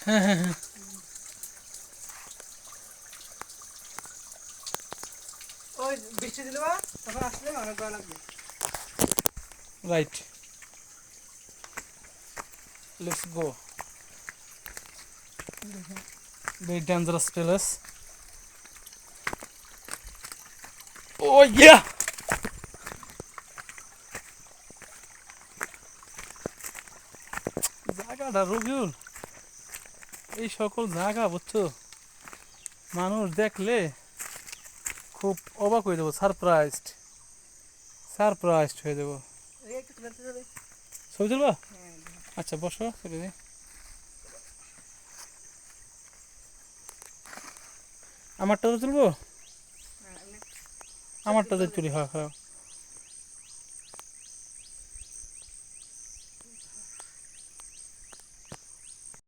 হ্যাঁ হ্যাঁ হ্যাঁ ওই বৃষ্টি দিলে বা তখন আসলে অনেক ভালো লাগবে right let's go very dangerous place oh yeah জায়গাটা রবিউল এই সকল জায়গা বুঝছো মানুষ দেখলে খুব অবাক হয়ে যাবো সারপ্রাইজড হয়ে যাবো ছবি তুলবা আচ্ছা বসো ছবি দিই আমারটা তো তুলবো আমারটা তো তুলি হ্যাঁ হ্যাঁ